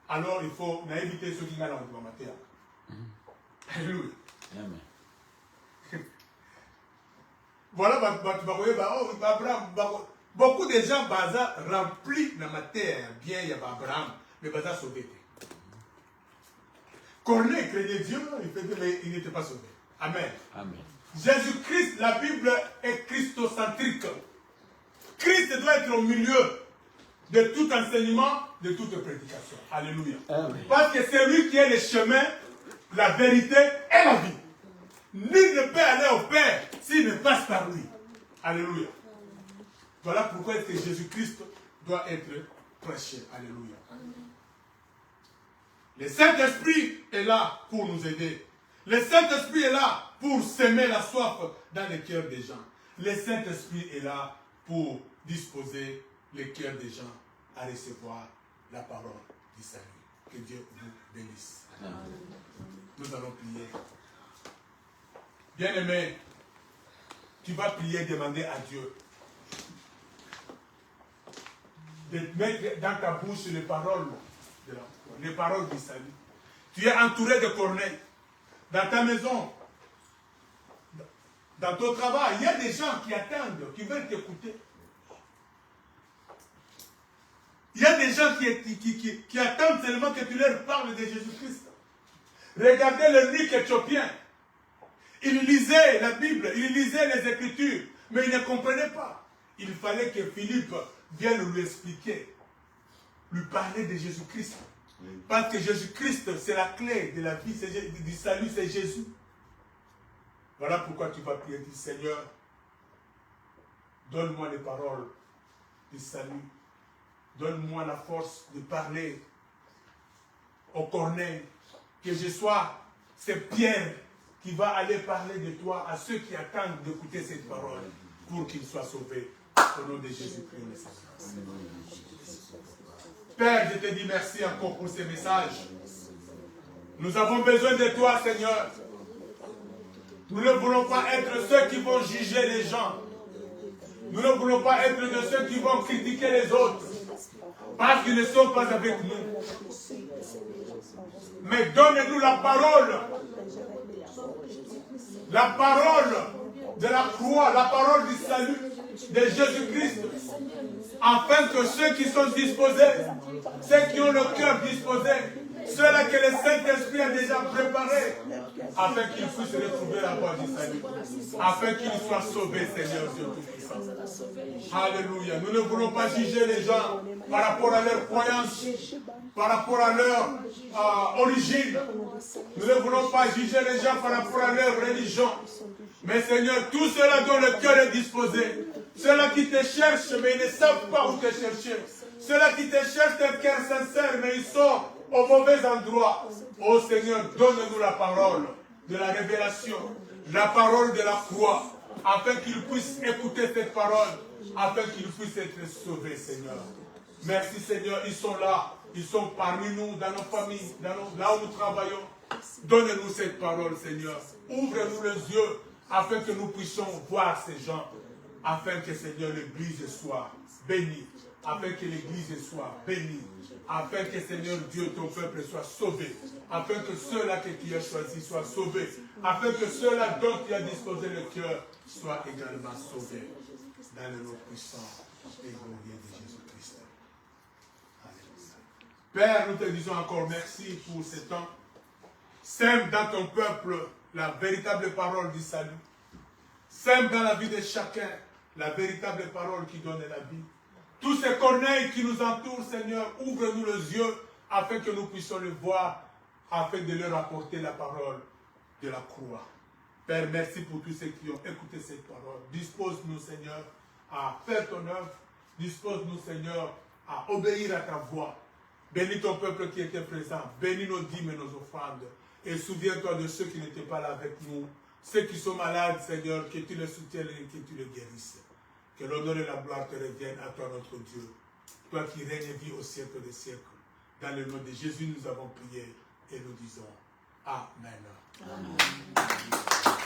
alors il faut éviter ceux qui n'ont pas maté. Alléluia. Voilà, beaucoup de gens remplis la matière, bien, il y a Abraham, mais Baza sauvé. Corneille craignait Dieu, mais il n'était pas sauvé. Amen. Amen. Jésus-Christ, la Bible est christocentrique. Christ doit être au milieu de tout enseignement, de toute prédication. Alléluia. Amen. Parce que c'est lui qui est le chemin, la vérité et la vie. Nul ne peut aller au Père s'il ne passe par lui. Alléluia. Voilà pourquoi est-ce que Jésus-Christ doit être prêché. Alléluia. Le Saint-Esprit est là pour nous aider. Le Saint-Esprit est là pour semer la soif dans les cœurs des gens. Le Saint-Esprit est là pour disposer les cœurs des gens à recevoir la parole du salut. Que Dieu vous bénisse. Amen. Nous allons prier. Bien-aimé, tu vas prier, demander à Dieu de mettre dans ta bouche les paroles de la foi, les paroles du salut. Tu es entouré de corneilles. Dans ta maison, dans ton travail, il y a des gens qui attendent, qui veulent t'écouter. Il y a des gens qui attendent seulement que tu leur parles de Jésus-Christ. Regardez le Nick éthiopien. Il lisait la Bible, il lisait les Écritures, mais il ne comprenait pas. Il fallait que Philippe vienne lui expliquer, lui parler de Jésus-Christ. Parce que Jésus-Christ, c'est la clé de la vie, du salut, c'est Jésus. Voilà pourquoi tu vas prier, dis Seigneur, donne-moi les paroles du salut. Donne-moi la force de parler au Corneille. Que je sois ce Pierre qui va aller parler de toi à ceux qui attendent d'écouter cette parole pour qu'ils soient sauvés. Au nom de Jésus-Christ. Père, je te dis merci encore pour ces messages. Nous avons besoin de toi, Seigneur. Nous ne voulons pas être ceux qui vont juger les gens. Nous ne voulons pas être de ceux qui vont critiquer les autres. parce qu'ils ne sont pas avec nous. Mais donne-nous la parole de la croix, la parole du salut de Jésus-Christ, afin que ceux qui sont disposés, ceux qui ont le cœur disposé, ceux-là que le Saint-Esprit a déjà préparés, afin qu'ils puissent retrouver la voie du salut, afin qu'ils soient sauvés, Seigneur Dieu Tout-Puissant. Alléluia. Nous ne voulons pas juger les gens par rapport à leur croyance, par rapport à leur origine. Nous ne voulons pas juger les gens par rapport à leur religion. Mais Seigneur, tous ceux-là dont le cœur est disposé, ceux-là qui te cherchent, mais ils ne savent pas où te chercher. Ceux-là qui te cherchent d'un cœur sincère, mais ils sont au mauvais endroit. Oh Seigneur, donne-nous la parole de la révélation, la parole de la croix, afin qu'ils puissent écouter cette parole, afin qu'ils puissent être sauvés, Seigneur. Merci Seigneur, ils sont là, ils sont parmi nous, dans nos familles, là où nous travaillons. Donne-nous cette parole, Seigneur. Ouvre-nous les yeux, afin que nous puissions voir ces gens, afin que, Seigneur, l'Église soit bénie, afin que l'Église soit bénie, afin que, Seigneur Dieu, ton peuple soit sauvé, afin que ceux-là que tu as choisis soient sauvés, afin que ceux-là dont tu as disposé le cœur soient également sauvés, dans le nom puissant et glorieux de Jésus-Christ. Père, nous te disons encore merci pour ce temps. Sème dans ton peuple la véritable parole du salut. Sème dans la vie de chacun la véritable parole qui donne la vie. Tous ces corneilles qui nous entourent, Seigneur, ouvre-nous les yeux afin que nous puissions le voir, afin de leur apporter la parole de la croix. Père, merci pour tous ceux qui ont écouté cette parole. Dispose-nous, Seigneur, à faire ton œuvre. Dispose-nous, Seigneur, à obéir à ta voix. Bénis ton peuple qui était présent. Bénis nos dîmes et nos offrandes. Et souviens-toi de ceux qui n'étaient pas là avec nous. Ceux qui sont malades, Seigneur, que tu les soutiennes et que tu les guérisses. Que l'honneur et la gloire te reviennent à toi, notre Dieu. Toi qui règnes et vis au siècle des siècles. Dans le nom de Jésus, nous avons prié et nous disons Amen. Amen.